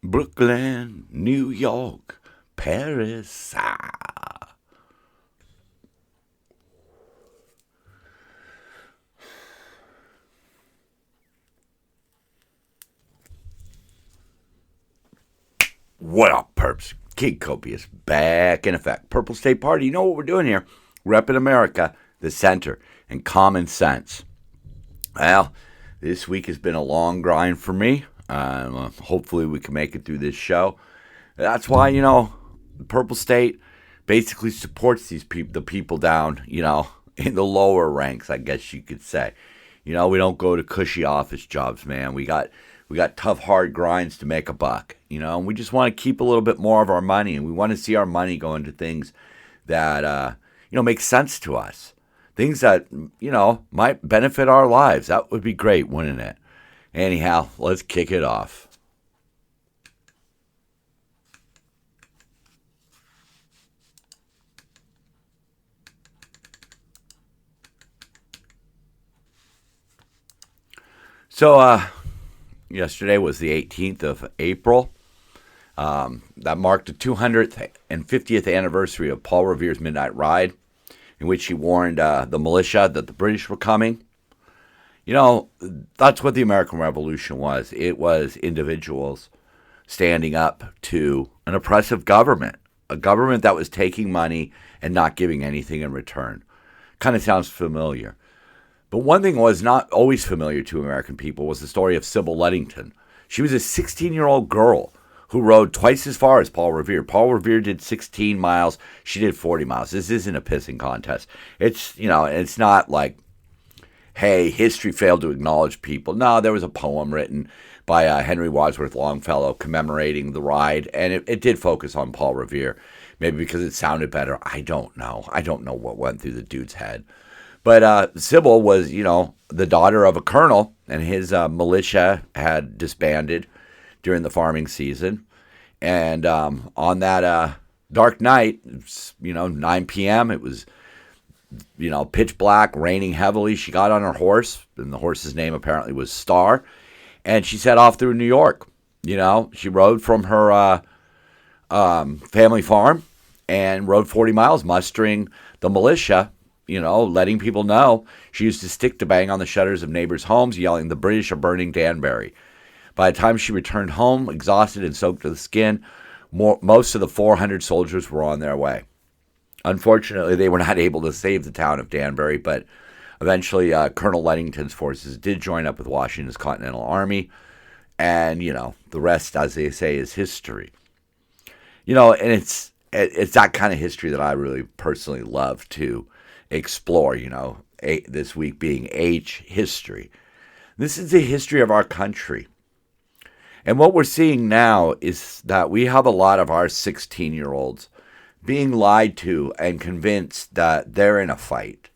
Brooklyn, New York, Paris. What up, perps? Kid Copious back in effect. Purple State Party. You know what we're doing here? Repping America, the center, and common sense. Well, this week has been a long grind for me. Hopefully, we can make it through this show. That's why, Purple State basically supports the people down, in the lower ranks, I guess you could say. We don't go to cushy office jobs, man. We got tough, hard grinds to make a buck, and we just want to keep a little bit more of our money, and we want to see our money go into things that, make sense to us. Things that, might benefit our lives. That would be great, wouldn't it? Anyhow, let's kick it off. So, yesterday was the 18th of April. That marked the 200th and 50th anniversary of Paul Revere's Midnight Ride, in which he warned the militia that the British were coming. That's what the American Revolution was. It was individuals standing up to an oppressive government, a government that was taking money and not giving anything in return. Kind of sounds familiar. But one thing was not always familiar to American people was the story of Sybil Ludington. She was a 16-year-old girl who rode twice as far as Paul Revere. Paul Revere did 16 miles. She did 40 miles. This isn't a pissing contest. It's not like, hey, history failed to acknowledge people. No, there was a poem written by Henry Wadsworth Longfellow commemorating the ride, and it did focus on Paul Revere. Maybe because it sounded better. I don't know. I don't know what went through the dude's head. But Sybil was, the daughter of a colonel, and his militia had disbanded during the farming season. And on that dark night, 9 p.m., it was, pitch black, raining heavily. She got on her horse, and the horse's name apparently was Star, and she set off through New York. She rode from her family farm and rode 40 miles, mustering the militia, letting people know. She used to stick to bang on the shutters of neighbors' homes, yelling, "The British are burning Danbury." By the time she returned home, exhausted and soaked to the skin, most of the 400 soldiers were on their way. Unfortunately, they were not able to save the town of Danbury, but eventually Colonel Ludington's forces did join up with Washington's Continental Army, and, the rest, as they say, is history. And it's that kind of history that I really personally love to explore, this week being H history. This is the history of our country. And what we're seeing now is that we have a lot of our 16-year-olds being lied to and convinced that they're in a fight.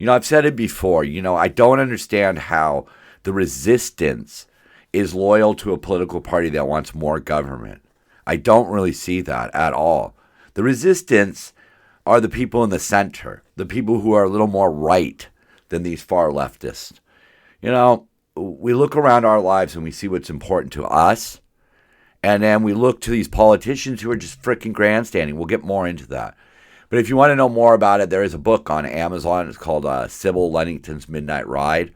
I've said it before, I don't understand how the resistance is loyal to a political party that wants more government. I don't really see that at all. The resistance are the people in the center, the people who are a little more right than these far leftists. We look around our lives and we see what's important to us, and then we look to these politicians who are just freaking grandstanding. We'll get more into that. But if you want to know more about it, there is a book on Amazon. It's called Sybil Ludington's Midnight Ride.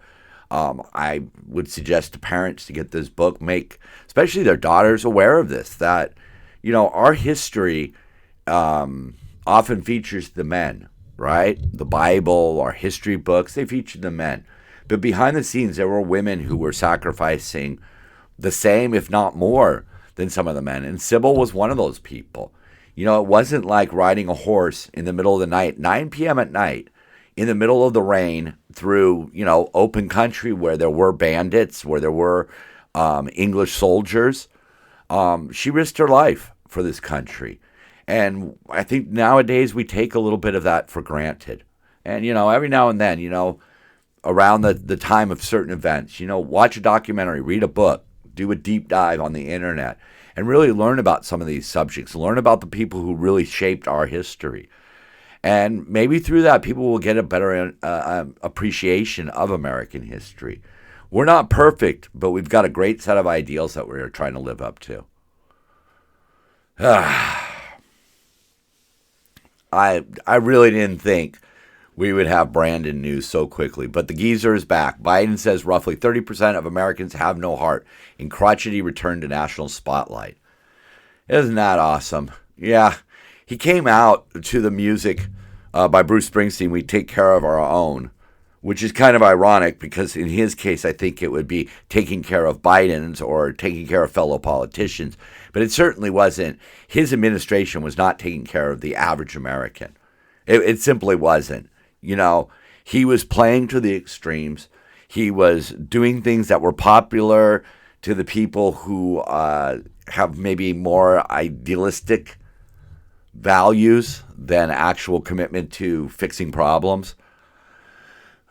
I would suggest to parents to get this book, make especially their daughters aware of this, that, our history often features the men, right? The Bible, our history books, they feature the men. But behind the scenes, there were women who were sacrificing the same, if not more, than some of the men. And Sybil was one of those people. It wasn't like riding a horse in the middle of the night, 9 p.m. at night, in the middle of the rain through, open country where there were bandits, where there were English soldiers. She risked her life for this country. And I think nowadays we take a little bit of that for granted. And, every now and then, around the time of certain events, watch a documentary, read a book, do a deep dive on the internet, and really learn about some of these subjects, learn about the people who really shaped our history. And maybe through that, people will get a better appreciation of American history. We're not perfect, but we've got a great set of ideals that we're trying to live up to. I really didn't think we would have Brandon news so quickly. But the geezer is back. Biden says roughly 30% of Americans have no heart in crotchety return to national spotlight. Isn't that awesome? Yeah. He came out to the music by Bruce Springsteen, We Take Care of Our Own, which is kind of ironic because in his case, I think it would be taking care of Biden's or taking care of fellow politicians. But it certainly wasn't. His administration was not taking care of the average American. It simply wasn't. You know, he was playing to the extremes. He was doing things that were popular to the people who have maybe more idealistic values than actual commitment to fixing problems.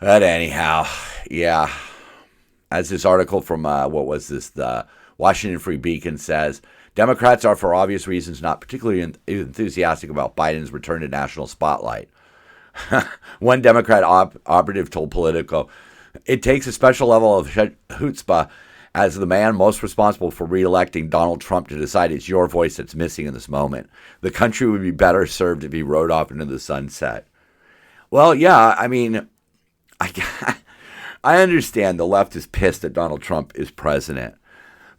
But anyhow, yeah. As this article from, the Washington Free Beacon says, Democrats are, for obvious reasons, not particularly enthusiastic about Biden's return to national spotlight. One Democrat operative told Politico, it takes a special level of chutzpah as the man most responsible for re-electing Donald Trump to decide it's your voice that's missing in this moment. The country would be better served if he rode off into the sunset. Well, yeah, I mean, I understand the left is pissed that Donald Trump is president,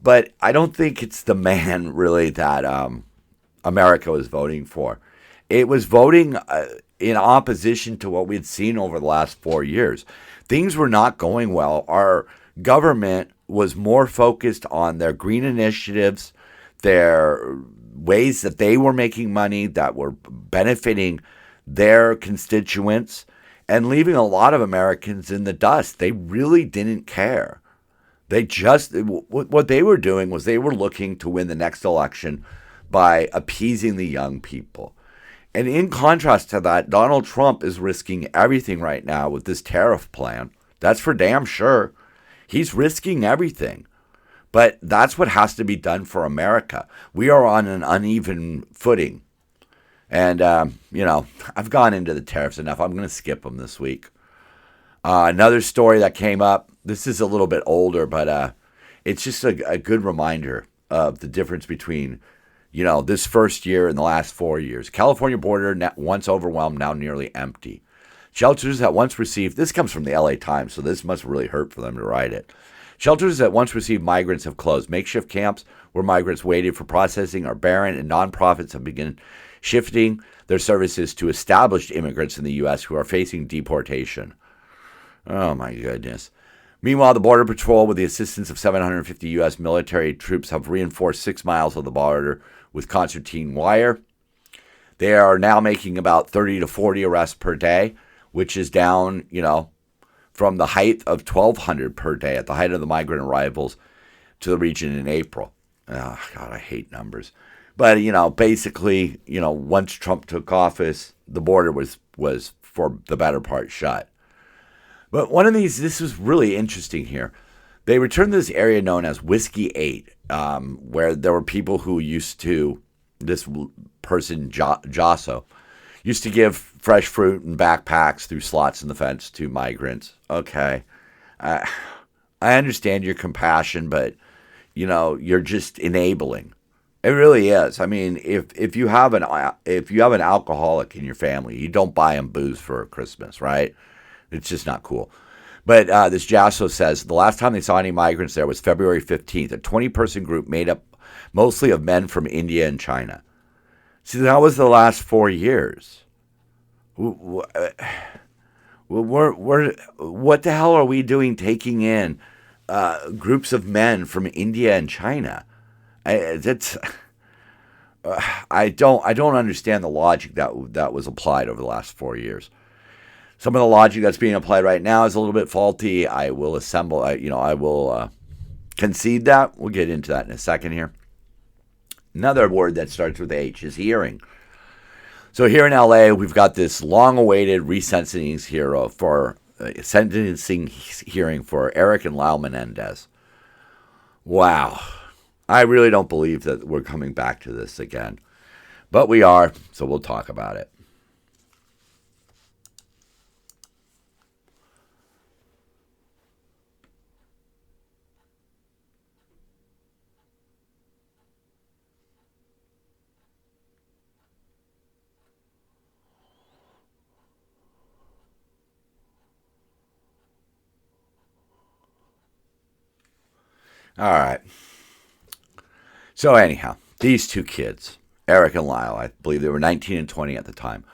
but I don't think it's the man really that America was voting for. It was voting in opposition to what we'd seen over the last 4 years. Things were not going well. Our government was more focused on their green initiatives, their ways that they were making money that were benefiting their constituents, and leaving a lot of Americans in the dust. They really didn't care. What they were doing was they were looking to win the next election by appeasing the young people. And in contrast to that, Donald Trump is risking everything right now with this tariff plan. That's for damn sure. He's risking everything. But that's what has to be done for America. We are on an uneven footing. And, I've gone into the tariffs enough. I'm going to skip them this week. Another story that came up, this is a little bit older, but it's just a good reminder of the difference between this first year and the last 4 years. California border, once overwhelmed, now nearly empty. Shelters that once received, this comes from the LA Times, so this must really hurt for them to write it. Shelters that once received migrants have closed. Makeshift camps where migrants waited for processing are barren, and nonprofits have begun shifting their services to established immigrants in the U.S. who are facing deportation. Oh, my goodness. Meanwhile, the Border Patrol, with the assistance of 750 U.S. military troops, have reinforced 6 miles of the border with concertina wire. They are now making about 30 to 40 arrests per day, which is down, from the height of 1,200 per day at the height of the migrant arrivals to the region in April. Oh, God, I hate numbers. But, basically, once Trump took office, the border was for the better part shut. But this was really interesting here. They returned to this area known as Whiskey 8, where there were people who this person, Jasso, used to give fresh fruit and backpacks through slots in the fence to migrants. Okay. I understand your compassion, but, you're just enabling. It really is. I mean, if you have an alcoholic in your family, you don't buy them booze for Christmas, right? It's just not cool. But this Jasso says the last time they saw any migrants there was February 15th, a 20-person group made up mostly of men from India and China. See, that was the last 4 years. What the hell are we doing taking in groups of men from India and China? I don't understand the logic that was applied over the last 4 years. Some of the logic that's being applied right now is a little bit faulty. I will concede that. We'll get into that in a second here. Another word that starts with H is hearing. So here in LA, we've got this long-awaited resentencing hearing for Eric and Lyle Menendez. Wow. I really don't believe that we're coming back to this again. But we are, so we'll talk about it. All right. So anyhow, these two kids, Eric and Lyle, I believe they were 19 and 20 at the time,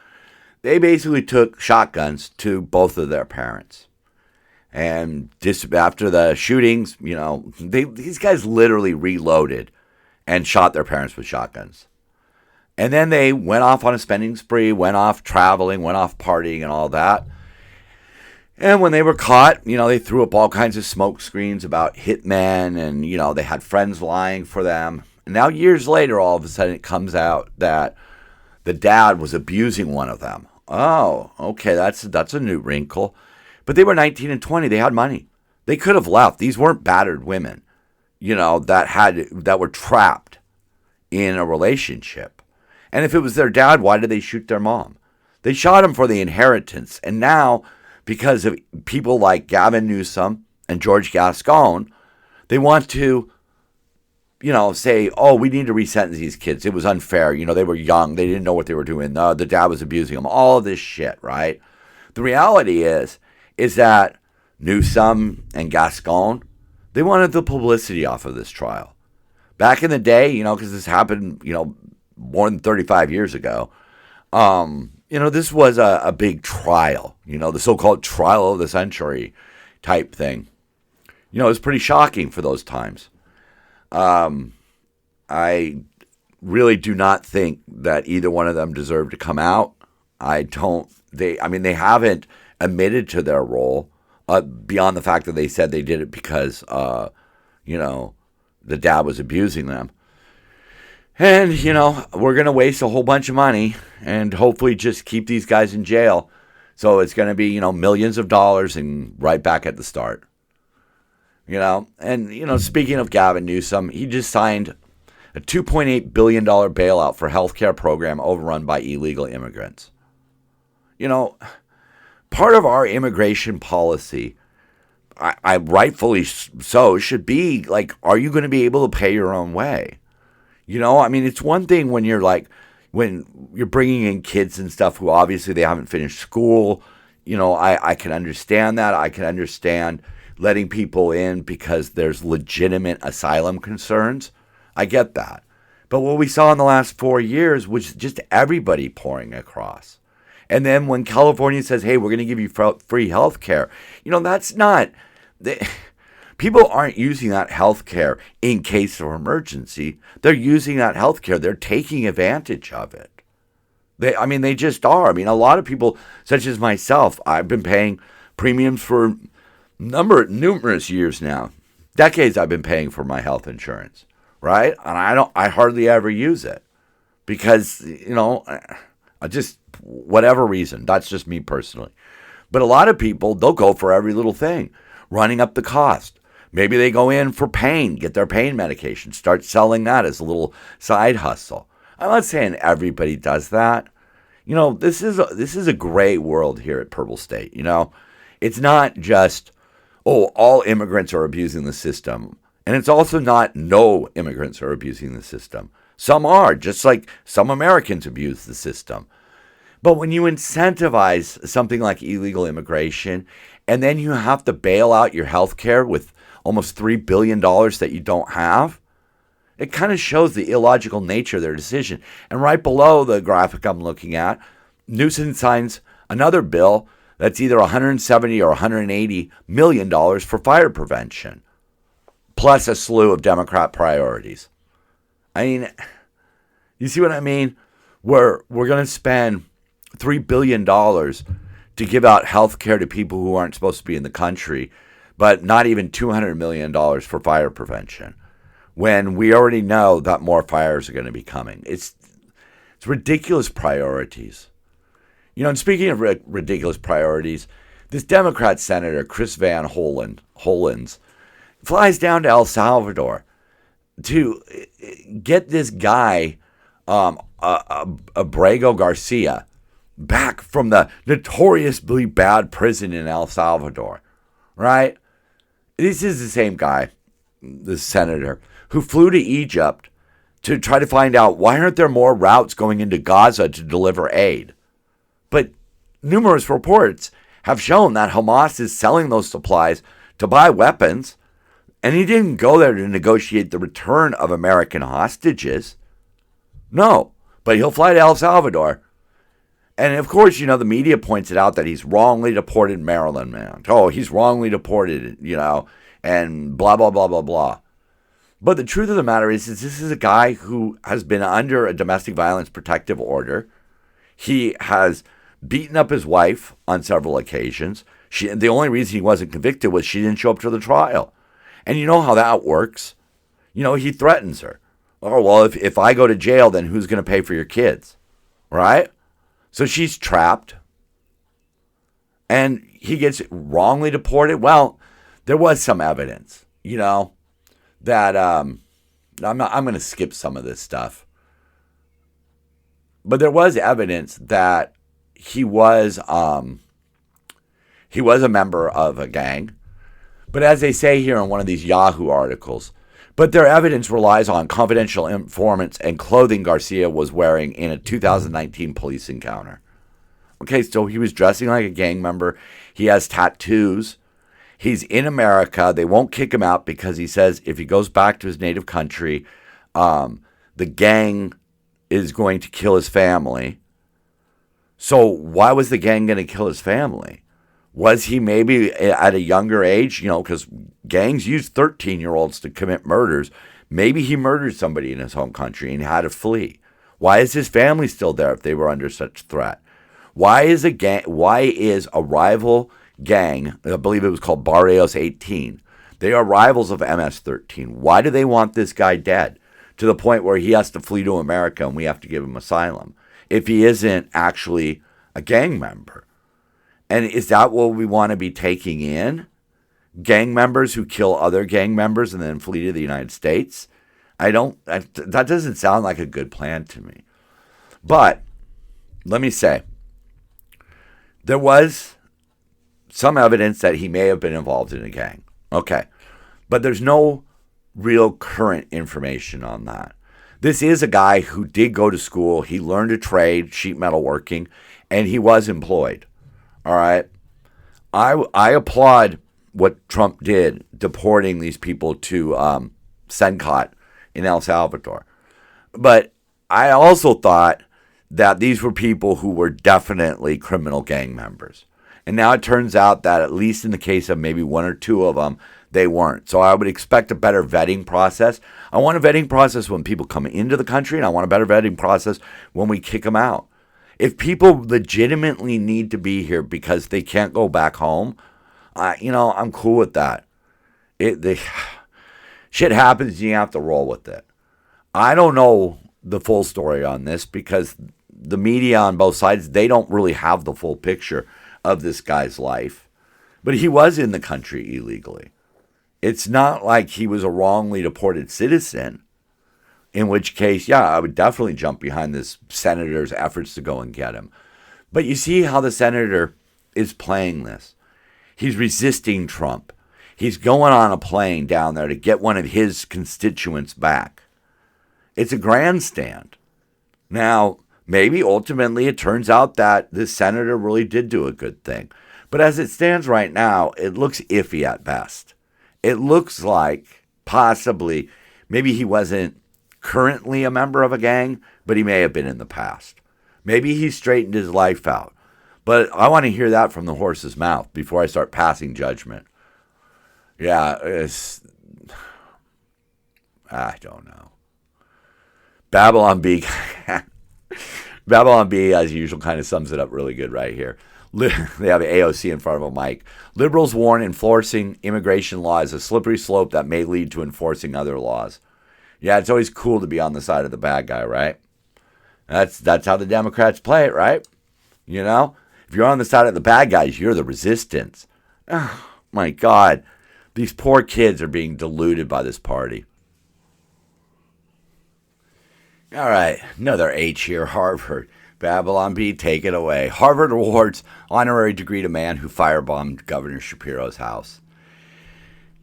they basically took shotguns to both of their parents. And just after the shootings, these guys literally reloaded and shot their parents with shotguns. And then they went off on a spending spree, went off traveling, went off partying and all that. And when they were caught, they threw up all kinds of smoke screens about hitmen and, they had friends lying for them. And now years later, all of a sudden it comes out that the dad was abusing one of them. Oh, okay, that's a new wrinkle. But they were 19 and 20. They had money. They could have left. These weren't battered women, that were trapped in a relationship. And if it was their dad, why did they shoot their mom? They shot him for the inheritance. And now, because of people like Gavin Newsom and George Gascon, they want to, say, oh, we need to resentence these kids. It was unfair. They were young. They didn't know what they were doing. The dad was abusing them. All of this shit, right? The reality is that Newsom and Gascon, they wanted the publicity off of this trial. Back in the day, because this happened, more than 35 years ago, this was a big trial, the so-called trial of the century type thing. It was pretty shocking for those times. I really do not think that either one of them deserved to come out. They haven't admitted to their role, beyond the fact that they said they did it because, the dad was abusing them. And, we're going to waste a whole bunch of money and hopefully just keep these guys in jail. So it's going to be, millions of dollars and right back at the start. And, speaking of Gavin Newsom, he just signed a $2.8 billion bailout for healthcare program overrun by illegal immigrants. Part of our immigration policy, I rightfully so, should be like, are you going to be able to pay your own way? It's one thing when when you're bringing in kids and stuff who obviously they haven't finished school. I can understand that. I can understand letting people in because there's legitimate asylum concerns. I get that. But what we saw in the last 4 years was just everybody pouring across. And then when California says, hey, we're going to give you free health care, that's not... People aren't using that health care in case of emergency. They're using that health care. They're taking advantage of it. They just are. A lot of people, such as myself, I've been paying premiums for numerous years now. Decades I've been paying for my health insurance, right? And I hardly ever use it because, I just, whatever reason, that's just me personally. But a lot of people, they'll go for every little thing, running up the cost. Maybe they go in for pain, get their pain medication, start selling that as a little side hustle. I'm not saying everybody does that. This is a gray world here at Purple State. It's not just, all immigrants are abusing the system. And it's also not no immigrants are abusing the system. Some are, just like some Americans abuse the system. But when you incentivize something like illegal immigration, and then you have to bail out your health care with almost $3 billion that you don't have, it kind of shows the illogical nature of their decision. And right below the graphic I'm looking at, Newsom signs another bill that's either $170 or $180 million for fire prevention, plus a slew of Democrat priorities. You see what I mean? We're going to spend $3 billion to give out health care to people who aren't supposed to be in the country, but not even $200 million for fire prevention, when we already know that more fires are going to be coming. It's ridiculous priorities. And speaking of ridiculous priorities, this Democrat Senator, Chris Van Holens, flies down to El Salvador to get this guy, Abrego Garcia, back from the notoriously bad prison in El Salvador, right? This is the same guy, the senator, who flew to Egypt to try to find out why aren't there more routes going into Gaza to deliver aid. But numerous reports have shown that Hamas is selling those supplies to buy weapons And he didn't go there to negotiate the return of American hostages. No, but he'll fly to El Salvador. And of course, the media points it out that he's wrongly deported Maryland, man. Oh, he's wrongly deported, and blah, blah, blah, blah, blah. But the truth of the matter is this is a guy who has been under a domestic violence protective order. He has beaten up his wife on several occasions. The only reason he wasn't convicted was she didn't show up to the trial. And you know how that works. He threatens her. Oh, well, if I go to jail, then who's going to pay for your kids? Right? So she's trapped. And he gets wrongly deported. Well, there was some evidence, that I'm going to skip some of this stuff. But there was evidence that he was a member of a gang. But as they say here in one of these Yahoo articles, but their evidence relies on confidential informants and clothing Garcia was wearing in a 2019 police encounter. Okay, so he was dressing like a gang member. He has tattoos. He's in America. They won't kick him out because he says if he goes back to his native country, the gang is going to kill his family. So why was the gang going to kill his family? Was he maybe at a younger age, because gangs use 13-year-olds to commit murders. Maybe he murdered somebody in his home country and had to flee. Why is his family still there if they were under such threat? Why is a rival gang, I believe it was called Barrios 18, they are rivals of MS-13. Why do they want this guy dead? To the point where he has to flee to America and we have to give him asylum if he isn't actually a gang member. And is that what we want to be taking in? Gang members who kill other gang members and then flee to the United States? That doesn't sound like a good plan to me. But let me say, there was some evidence that he may have been involved in a gang. Okay. But there's no real current information on that. This is a guy who did go to school. He learned a trade, sheet metal working, and he was employed. All right. I applaud what Trump did, deporting these people to Sencot in El Salvador. But I also thought that these were people who were definitely criminal gang members. And now it turns out that at least in the case of maybe one or two of them, they weren't. So I would expect a better vetting process. I want a vetting process when people come into the country, and I want a better vetting process when we kick them out. If people legitimately need to be here because they can't go back home, I'm cool with that. Shit happens and you have to roll with it. I don't know the full story on this because the media on both sides, they don't really have the full picture of this guy's life. But he was in the country illegally. It's not like he was a wrongly deported citizen. In which case, yeah, I would definitely jump behind this senator's efforts to go and get him. But you see how the senator is playing this. He's resisting Trump. He's going on a plane down there to get one of his constituents back. It's a grandstand. Now, maybe ultimately it turns out that this senator really did do a good thing. But as it stands right now, it looks iffy at best. It looks like possibly maybe he wasn't currently a member of a gang, but he may have been in the past. Maybe he straightened his life out. But I want to hear that from the horse's mouth before I start passing judgment. Yeah, I don't know. Babylon B, as usual, kind of sums it up really good right here. They have AOC in front of a mic. Liberals warn enforcing immigration law is a slippery slope that may lead to enforcing other laws. Yeah, it's always cool to be on the side of the bad guy, right? That's how the Democrats play it, right? If you're on the side of the bad guys, you're the resistance. Oh, my God. These poor kids are being deluded by this party. All right, another H here, Harvard. Babylon B, take it away. Harvard awards honorary degree to man who firebombed Governor Shapiro's house.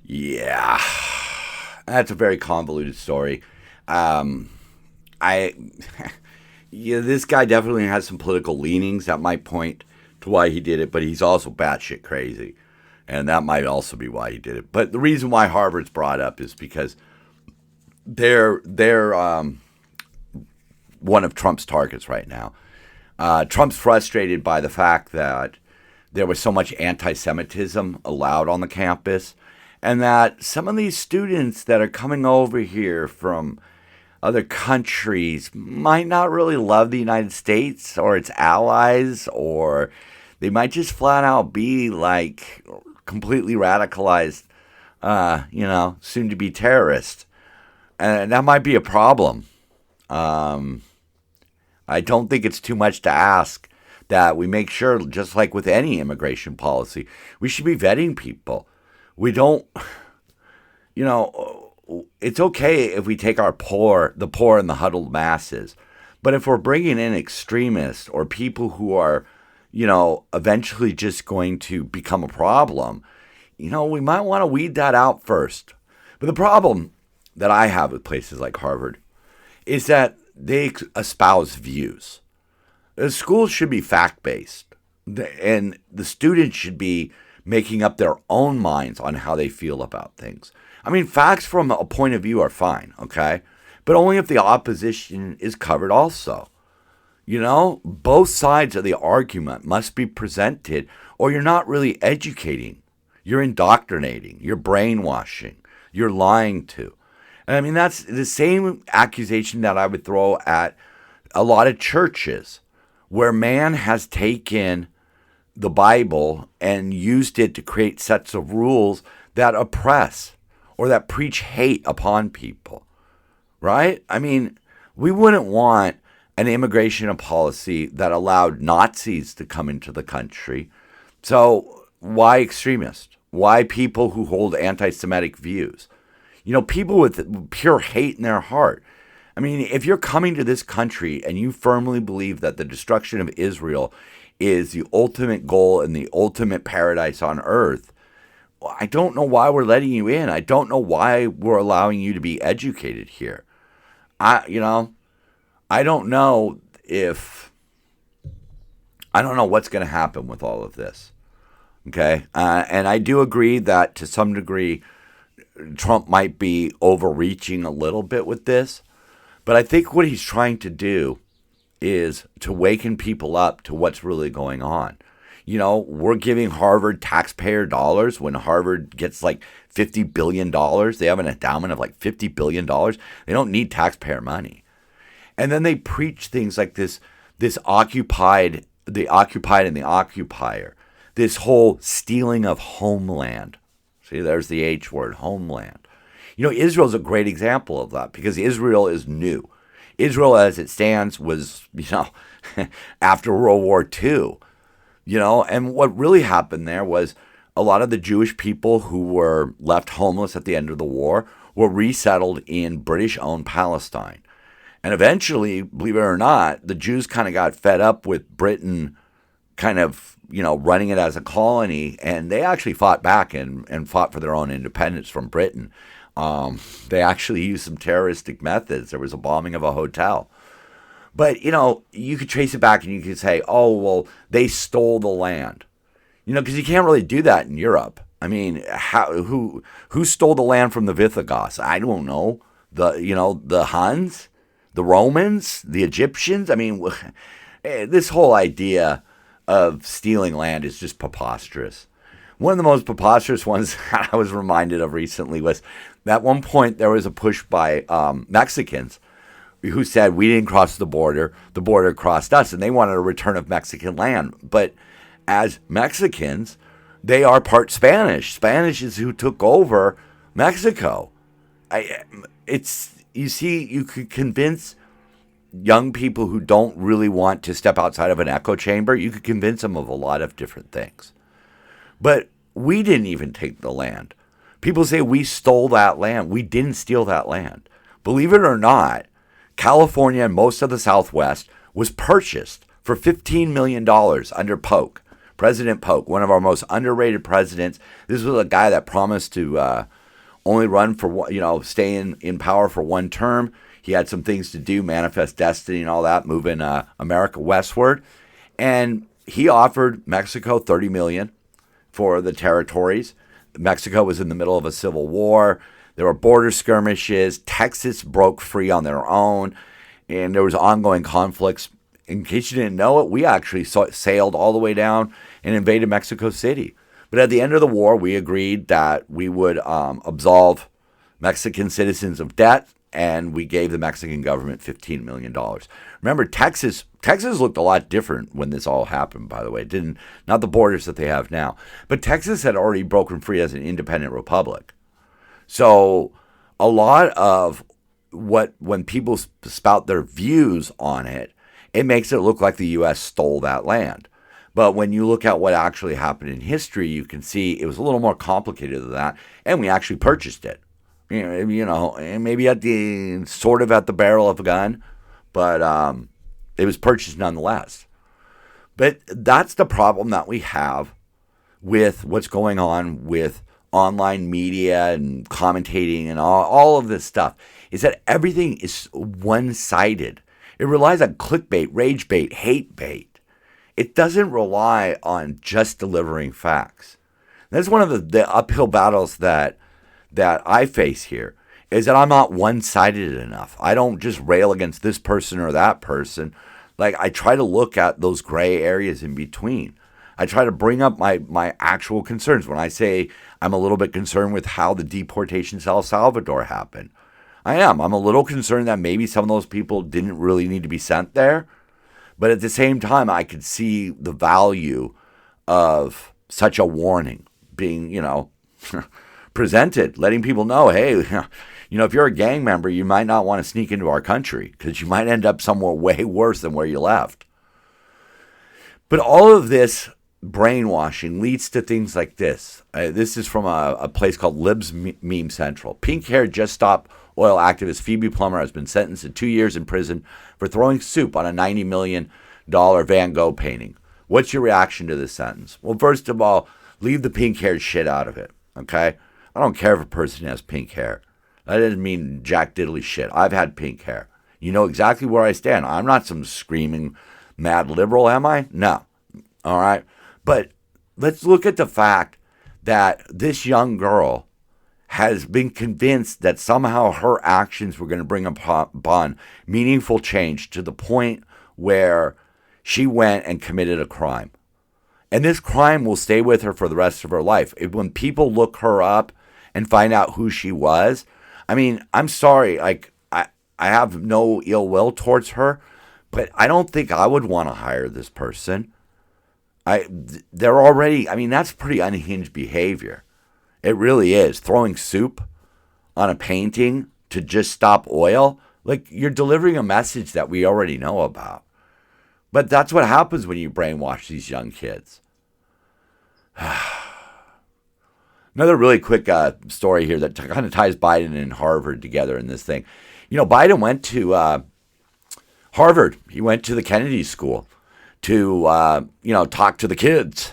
Yeah, that's a very convoluted story. This guy definitely has some political leanings that might point to why he did it, but he's also batshit crazy. And that might also be why he did it. But the reason why Harvard's brought up is because they're one of Trump's targets right now. Trump's frustrated by the fact that there was so much anti-Semitism allowed on the campus, and that some of these students that are coming over here from other countries might not really love the United States or its allies, or they might just flat out be like completely radicalized, soon to be terrorists. And that might be a problem. I don't think it's too much to ask that we make sure, just like with any immigration policy, we should be vetting people. We don't, it's okay if we take the poor and the huddled masses. But if we're bringing in extremists or people who are, eventually just going to become a problem, we might want to weed that out first. But the problem that I have with places like Harvard is that they espouse views. The schools should be fact-based, and the students should be making up their own minds on how they feel about things. I mean, facts from a point of view are fine, okay? But only if the opposition is covered also. Both sides of the argument must be presented, or you're not really educating. You're indoctrinating. You're brainwashing. You're lying to. And I mean, that's the same accusation that I would throw at a lot of churches, where man has taken the Bible and used it to create sets of rules that oppress or that preach hate upon people, right? I mean, we wouldn't want an immigration policy that allowed Nazis to come into the country. So why extremists? Why people who hold anti-Semitic views? People with pure hate in their heart. I mean, if you're coming to this country and you firmly believe that the destruction of Israel is the ultimate goal and the ultimate paradise on earth, I don't know why we're letting you in. I don't know why we're allowing you to be educated here. I don't know what's going to happen with all of this. Okay. And I do agree that to some degree, Trump might be overreaching a little bit with this. But I think what he's trying to do is to waken people up to what's really going on. We're giving Harvard taxpayer dollars when Harvard gets like $50 billion. They have an endowment of like $50 billion. They don't need taxpayer money. And then they preach things like this occupied, the occupied and the occupier, this whole stealing of homeland. See, there's the H word, homeland. Israel's a great example of that because Israel is new. Israel, as it stands, was, after World War II, and what really happened there was a lot of the Jewish people who were left homeless at the end of the war were resettled in British-owned Palestine. And eventually, believe it or not, the Jews kind of got fed up with Britain kind of, running it as a colony, and they actually fought back and fought for their own independence from Britain. They actually used some terroristic methods. There was a bombing of a hotel. But, you could trace it back and you could say, oh, well, they stole the land. Because you can't really do that in Europe. I mean, who stole the land from the Visigoths? I don't know. The Huns? The Romans? The Egyptians? I mean, this whole idea of stealing land is just preposterous. One of the most preposterous ones I was reminded of recently was at one point there was a push by Mexicans who said we didn't cross the border crossed us, and they wanted a return of Mexican land. But as Mexicans, they are part Spanish. Spanish is who took over Mexico. You could convince young people who don't really want to step outside of an echo chamber, you could convince them of a lot of different things. But we didn't even take the land. People say we stole that land. We didn't steal that land. Believe it or not, California and most of the Southwest was purchased for $15 million under Polk. President Polk, one of our most underrated presidents. This was a guy that promised to only run for, stay in power for one term. He had some things to do, manifest destiny and all that, moving America westward. And he offered Mexico $30 million for the territories. Mexico was in the middle of a civil war. There were border skirmishes. Texas broke free on their own, and there was ongoing conflicts. In case you didn't know it, we actually sailed all the way down and invaded Mexico City. But at the end of the war, we agreed that we would absolve Mexican citizens of debt, and we gave the Mexican government $15 million. Remember, Texas looked a lot different when this all happened, by the way. It didn't, not the borders that they have now. But Texas had already broken free as an independent republic. So a lot of when people spout their views on it, it makes it look like the U.S. stole that land. But when you look at what actually happened in history, you can see it was a little more complicated than that, and we actually purchased it. And maybe at the barrel of a gun, but it was purchased nonetheless. But that's the problem that we have with what's going on with online media and commentating and all of this stuff, is that everything is one-sided. It relies on clickbait, rage bait, hate bait. It doesn't rely on just delivering facts. That's one of the uphill battles that I face here, is that I'm not one-sided enough. I don't just rail against this person or that person. Like, I try to look at those gray areas in between. I try to bring up my actual concerns. When I say I'm a little bit concerned with how the deportation to El Salvador happened, I am. I'm a little concerned that maybe some of those people didn't really need to be sent there. But at the same time, I could see the value of such a warning being, presented, letting people know, hey, if you're a gang member, you might not want to sneak into our country because you might end up somewhere way worse than where you left. But all of this brainwashing leads to things like this. This is from a place called Libs Meme Central. Pink-haired Just Stop oil activist Phoebe Plummer has been sentenced to 2 years in prison for throwing soup on a $90 million Van Gogh painting. What's your reaction to this sentence? Well, first of all, leave the pink-haired shit out of it, okay? I don't care if a person has pink hair. That doesn't mean jack diddly shit. I've had pink hair. You know exactly where I stand. I'm not some screaming mad liberal, am I? No. All right? But let's look at the fact that this young girl has been convinced that somehow her actions were going to bring upon meaningful change to the point where she went and committed a crime. And this crime will stay with her for the rest of her life. When people look her up and find out who she was, I mean, I'm sorry, like, I have no ill will towards her, but I don't think I would want to hire this person. That's pretty unhinged behavior. It really is. Throwing soup on a painting to just stop oil, like, you're delivering a message that we already know about. But that's what happens when you brainwash these young kids. Another really quick story here that kind of ties Biden and Harvard together in this thing. Biden went to Harvard. He went to the Kennedy School to, talk to the kids,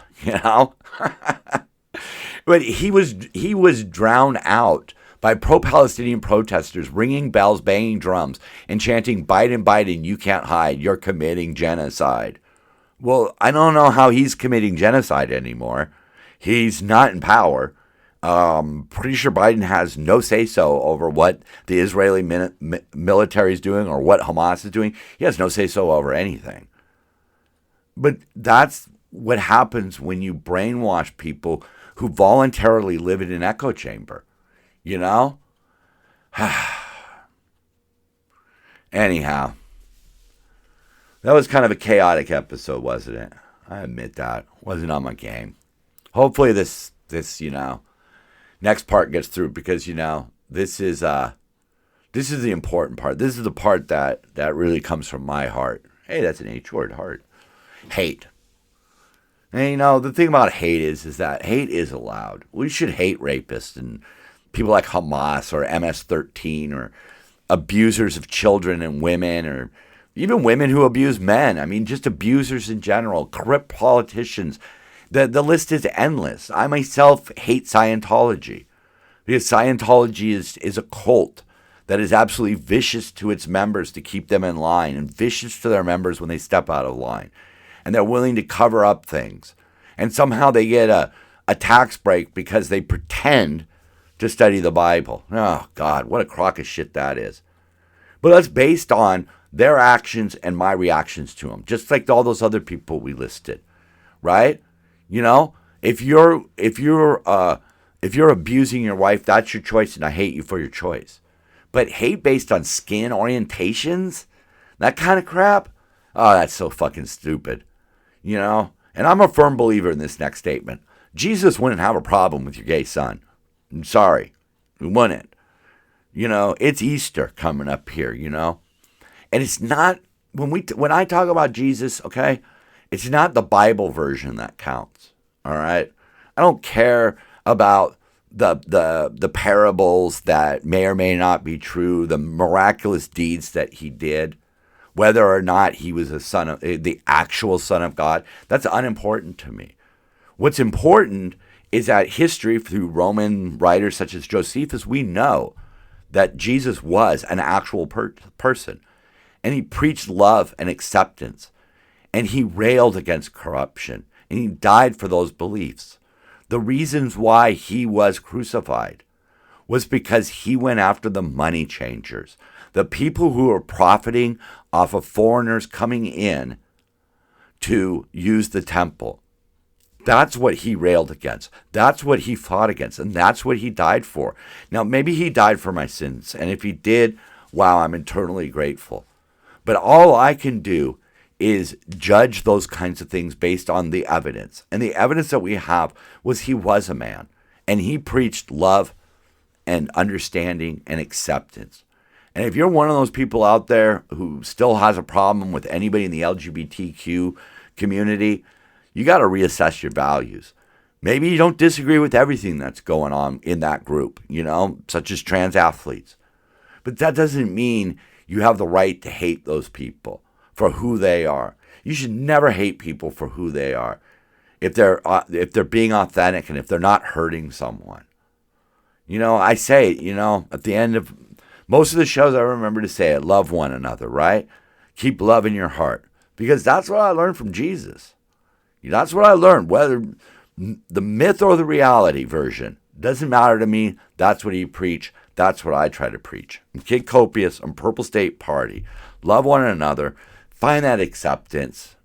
But he was drowned out by pro-Palestinian protesters ringing bells, banging drums, and chanting, "Biden, Biden, you can't hide. You're committing genocide." Well, I don't know how he's committing genocide anymore. He's not in power. Pretty sure Biden has no say-so over what the Israeli military is doing or what Hamas is doing. He has no say-so over anything. But that's what happens when you brainwash people who voluntarily live in an echo chamber, Anyhow, that was kind of a chaotic episode, wasn't it? I admit that. Wasn't on my game. Hopefully this next part gets through, because, this is the important part. This is the part that really comes from my heart. Hey, that's an H-word, heart. Hate. And, the thing about hate is that hate is allowed. We should hate rapists and people like Hamas or MS-13 or abusers of children and women, or even women who abuse men. I mean, just abusers in general, corrupt politicians. The list is endless. I myself hate Scientology, because Scientology is a cult that is absolutely vicious to its members to keep them in line, and vicious to their members when they step out of line. And they're willing to cover up things. And somehow they get a a tax break because they pretend to study the Bible. Oh, God, what a crock of shit that is. But that's based on their actions and my reactions to them, just like all those other people we listed, right? You know, if you're abusing your wife, that's your choice, and I hate you for your choice. But hate based on skin orientations, that kind of crap, oh, that's so fucking stupid, you know? And I'm a firm believer in this next statement. Jesus wouldn't have a problem with your gay son. I'm sorry, he wouldn't. You know, it's Easter coming up here, you know? And it's not, when I talk about Jesus, okay, it's not the Bible version that counts, all right? I don't care about the parables that may or may not be true, the miraculous deeds that he did, whether or not he was the actual Son of God. That's unimportant to me. What's important is that history, through Roman writers such as Josephus, we know that Jesus was an actual person. And he preached love and acceptance. And he railed against corruption. And he died for those beliefs. The reasons why he was crucified was because he went after the money changers, the people who were profiting off of foreigners coming in to use the temple. That's what he railed against. That's what he fought against. And that's what he died for. Now, maybe he died for my sins. And if he did, wow, I'm eternally grateful. But all I can do is judge those kinds of things based on the evidence. And the evidence that we have was he was a man. And he preached love and understanding and acceptance. And if you're one of those people out there who still has a problem with anybody in the LGBTQ community, you got to reassess your values. Maybe you don't disagree with everything that's going on in that group, you know, such as trans athletes. But that doesn't mean you have the right to hate those people for who they are. You should never hate people for who they are. If they're being authentic and if they're not hurting someone. You know, I say, you know, at the end of most of the shows, I remember to say it, love one another, right? Keep love in your heart. Because that's what I learned from Jesus. That's what I learned, whether the myth or the reality version. Doesn't matter to me. That's what he preached. That's what I try to preach. I'm Kid Copious. I'm Purple State Party. Love one another. Find that acceptance.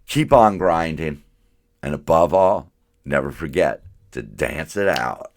Keep on grinding. And above all, never forget to dance it out.